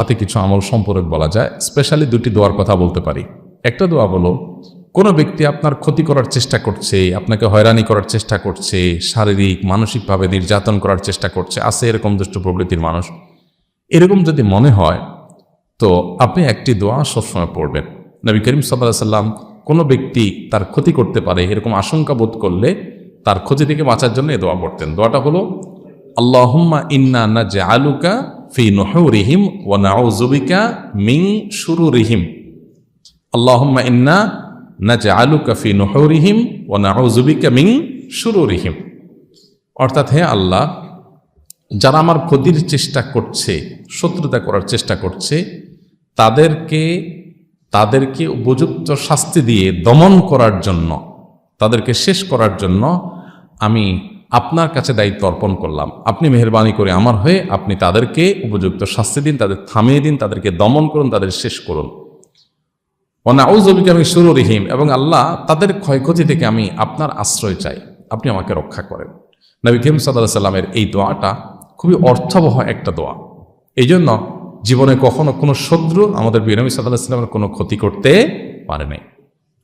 তাতে কিছু আমল সম্পর্কে বলা যায়। স্পেশালি দুটি দোয়ার কথা বলতে পারি। একটা দোয়া বলো, কোনো ব্যক্তি আপনার ক্ষতি করার চেষ্টা করছে, আপনাকে হয়রানি করার চেষ্টা করছে, শারীরিক মানসিকভাবে নির্যাতন করার চেষ্টা করছে, আছে এরকম দুষ্ট প্রকৃতির মানুষ, এরকম যদি মনে হয় তো আপনি একটি দোয়া সবসময় পড়বেন। নবী করিম সাল্লাল্লাহু আলাইহি ওয়াসাল্লাম কোনো ব্যক্তি তার ক্ষতি করতে পারে এরকম আশঙ্কা বোধ করলে তার ক্ষতি থেকে বাঁচার জন্য এই দোয়া পড়তেন। দোয়াটা হলো, আল্লাহুম্মা ইন্না নাজআলুকা ফি নুহুরিহিম ওয়া নাউযু বিকা মিন শুরুরিহিম। আল্লাহুম্মা ইন্না নাজআলুকা ফি নুহুরিহিম ওয়া নাউযু বিকা মিন শুরুরিহিম। অর্থাৎ, হে আল্লাহ, যারা আমার ক্ষতির চেষ্টা করছে, শত্রুতা করার চেষ্টা করছে, তাদেরকে উপযুক্ত শাস্তি দিয়ে দমন করার জন্য, তাদেরকে শেষ করার জন্য আমি আপনার কাছে দায়িত্ব অর্পণ করলাম। আপনি মেহেরবানি করে আমার হয়ে আপনি তাদেরকে উপযুক্ত শাস্তি দিন, তাদের থামিয়ে দিন, তাদেরকে দমন করুন, তাদের শেষ করুন। নাউযু বিকা মিন শুরুরিহিম, এবং আল্লাহ তাদের ক্ষয়ক্ষতি থেকে আমি আপনার আশ্রয় চাই, আপনি আমাকে রক্ষা করেন। নবী করিম সাল্লাল্লাহু আলাইহি ওয়াসাল্লামের এই দোয়াটা খুবই অর্থবহ একটা দোয়া। এই জন্য জীবনে কখনো কোনো শত্রু আমাদের নবী সাল্লাল্লাহু আলাইহি ওয়াসাল্লামের কোনো ক্ষতি করতে পারে নাই।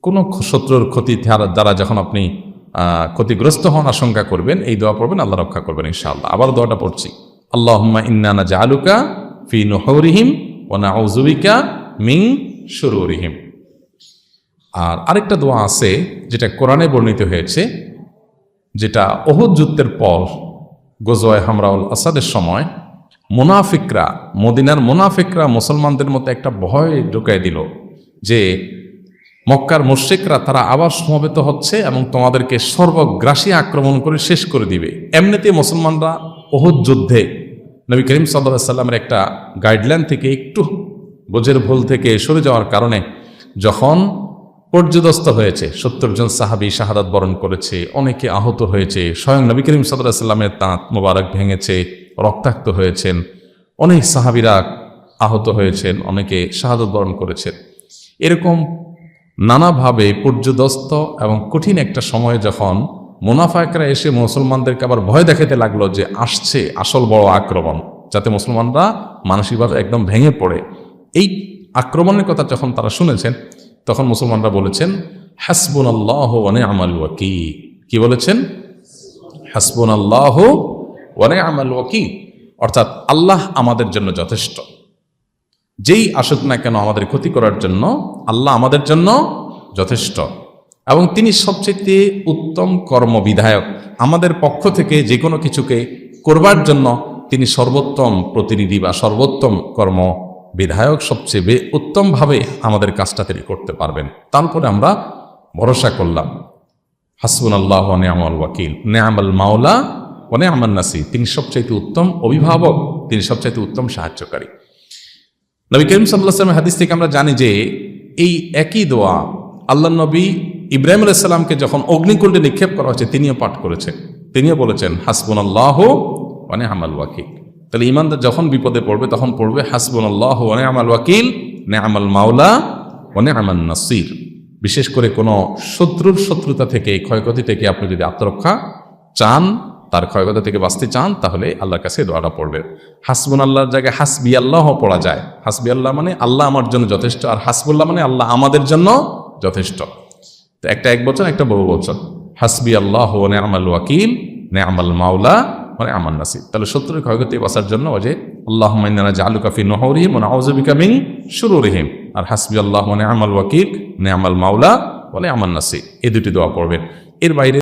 কোনো শত্রুর ক্ষতি দ্বারা যখন আপনি ক্ষতিগ্রস্ত হন, আশঙ্কা করবেন, এই দোয়া পড়বেন, আল্লাহ রক্ষা করবেন ইনশাআল্লাহ। আবার দোয়াটা পড়ছি, আল্লাহুম্মা ইন্না নাজআলুকা ফি নুহুরিহিম ওয়া নাউযু বিকা মিন শুরুরিহিম। আর আরেকটা দোয়া আছে যেটা কোরআনে বর্ণিত হয়েছে, যেটা উহুদ যুদ্ধের পর গজওয়ায়ে হামরাউল আসাদের সময় মুনাফিকরা, মদিনার মুনাফিকরা মুসলমানদের মধ্যে একটা ভয় ঢুকাই দিল যে মক্কার মুশরিকরা তারা আবার সমবেত হচ্ছে এবং তোমাদেরকে সর্বগ্রাসী আক্রমণ করে শেষ করে দিবে। এমনিতে মুসলমানরা উহুদ যুদ্ধে নবী করিম সাল্লাল্লাহু আলাইহি ওয়াসাল্লামের একটা গাইডলাইন থেকে একটু বোঝের ভুল থেকে সরে যাওয়ার কারণে যখন পর্যদস্ত হয়েছে, 70 জন সাহাবী শাহাদাত বরণ করেছে, অনেকে আহত হয়েছে, স্বয়ং নবী করিম সাল্লাল্লাহু আলাইহি ওয়াসাল্লামের দাঁত মোবারক ভেঙেছে, রক্তাক্ত হয়েছেন, অনেক সাহাবীরা আহত হয়েছেন, অনেকে শাহাদাত বরণ করেছেন। এরকম নানাভাবে পর্যদস্ত এবং কঠিন একটা সময়ে যখন মুনাফিকরা এসে মুসলমানদেরকে আবার ভয় দেখাতে লাগলো যে আসছে আসল বড় আক্রমণ, যাতে মুসলমানরা মানসিকভাবে একদম ভেঙে পড়ে, এই আক্রমণের কথা যখন তারা শুনেছেন তখন মুসলমানরা বলেছেন, হাসবুনাল্লাহু ওয়া নি'মাল ওয়াকিল। কি বলেছেন? হাসবুনাল্লাহু ওয়া নি'মাল ওয়াকিল, অর্থাৎ আল্লাহ আমাদের জন্য যথেষ্ট। যেই আসুক না কেন আমাদের ক্ষতি করার জন্য আল্লাহ আমাদের জন্য যথেষ্ট, এবং তিনি সবচেয়ে উত্তম কর্মবিধায়ক। আমাদের পক্ষ থেকে যে কোনো কিছুকে করবার জন্য তিনি সর্বোত্তম প্রতিনিধি বা সর্বোত্তম কর্ম বিধায়ক, সবচেয়ে উত্তমভাবে আমাদের কাজটা তিনি করতে পারবেন। তারপরে আমরা ভরসা করলাম, হাসবুনাল্লাহু ওয়া নি'মাল ওয়াকিল, নি'মাল মাওলা ওয়া নি'মান নাসির। তিনি সবচাইতে উত্তম অভিভাবক, তিনি সবচাইতে উত্তম সাহায্যকারী। নবী করিম সাল্লাল্লাহু আলাইহি ওয়াসাল্লামের হাদিস থেকে আমরা জানি যে এই একই দোয়া আল্লাহ নবী ইব্রাহিম আলাইহিস সালামকে যখন অগ্নিকুণ্ডে নিক্ষেপ করা হয়েছে তিনিও পাঠ করেছেন, তিনিও বলেছেন হাসবুনাল্লাহু ওয়া নি'মাল ওয়াকিল। তাহলে ঈমানদার যখন বিপদে পড়বে তখন পড়বে হাসবুনাল্লাহু ওয়া নি'মাল ওয়াকিল, নি'মাল মাওলা ওয়া নি'মান নাসির। বিশেষ করে কোনো শত্রুতা থেকে, ক্ষয়ক্ষতি থেকে আপনি যদি আত্মরক্ষা চান, তার ক্ষয়ক্ষতি থেকে বাঁচতে চান, তাহলে আল্লাহর কাছে দোয়াটা পড়বে। হাসবুনাল্লাহর জায়গায় হাসবি আল্লাহ পড়া যায়। হাসবি আল্লাহ মানে আল্লাহ আমার জন্য যথেষ্ট, আর হাসবুল্লাহ মানে আল্লাহ আমাদের জন্য যথেষ্ট। তো একটা এক বচন, একটা বহু বচন। হাসবি আল্লাহ ওয়া নি'মাল ওয়াকিল, নি'মাল মাওলা ওয়া নি'মান নাসির। তাহলে শত্রুর ক্ষয়ক্ষতি বাঁচার জন্য ওই যে আল্লাহুম্মা ইন্না নাজআলুকা ফি নুহুরিহিম ওয়া নাউযু বিকা মিন শুরুরিহিম, আর হাসবি আল্লাহ ওয়া নি'মাল ওয়াকিল, নি'মাল মাওলা ওয়া নি'মান নাসির, এই দুটি দোয়া পড়বেন। এর বাইরে